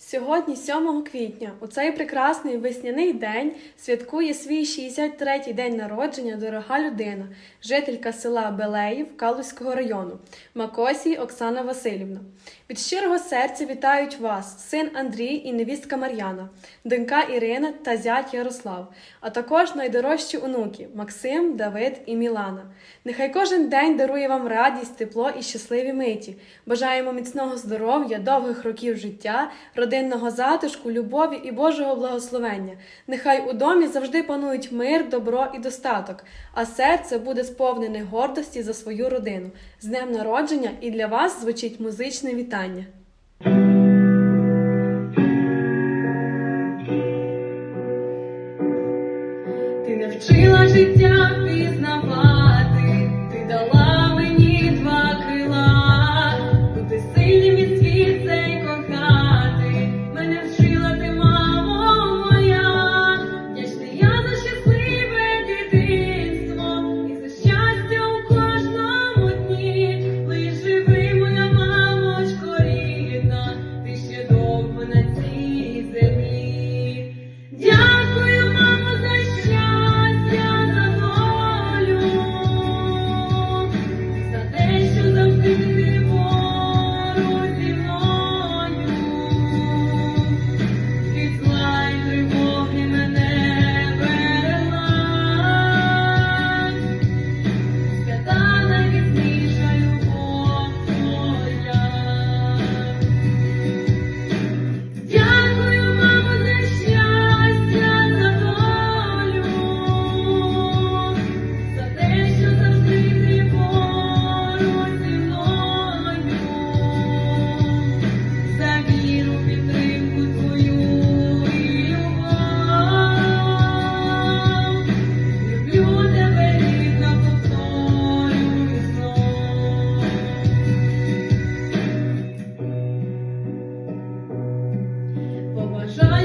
Сьогодні, 7 квітня, у цей прекрасний весняний день святкує свій 63-й день народження дорога людина, жителька села Белеїв Калузького району, Макосій Оксана Василівна. Від щирого серця вітають вас син Андрій і невістка Мар'яна, донька Ірина та зять Ярослав, а також найдорожчі онуки Максим, Давид і Мілана. Нехай кожен день дарує вам радість, тепло і щасливі миті. Бажаємо міцного здоров'я, довгих років життя, родинного затишку, любові і Божого благословення. Нехай у домі завжди панують мир, добро і достаток, а серце буде сповнене гордості за свою родину. З днем народження і для вас звучить музичне вітання. Ти навчила життя пізнавати, ти дала мені два крила, бути сильним і світ цей кохати. Мене вчила ти, мамо моя, вдячний я за щасливе дитинство і за щастя у кожному дні. Лиш живи, моя мамочко рідна, ти ще довго на цій землі. Дякую, мамо, за щастя, за долю, за те, що завжди ти поруч зі мною. Від зла й тривоги мене берегла, свята найвісніша любов твоя. Дякую, мамо, за щастя, за долю, за те, що завжди ти поруч зі мною, за віру, підтримку твою і любов. Люблю тебе, рідна, повторюю знов. Побажаю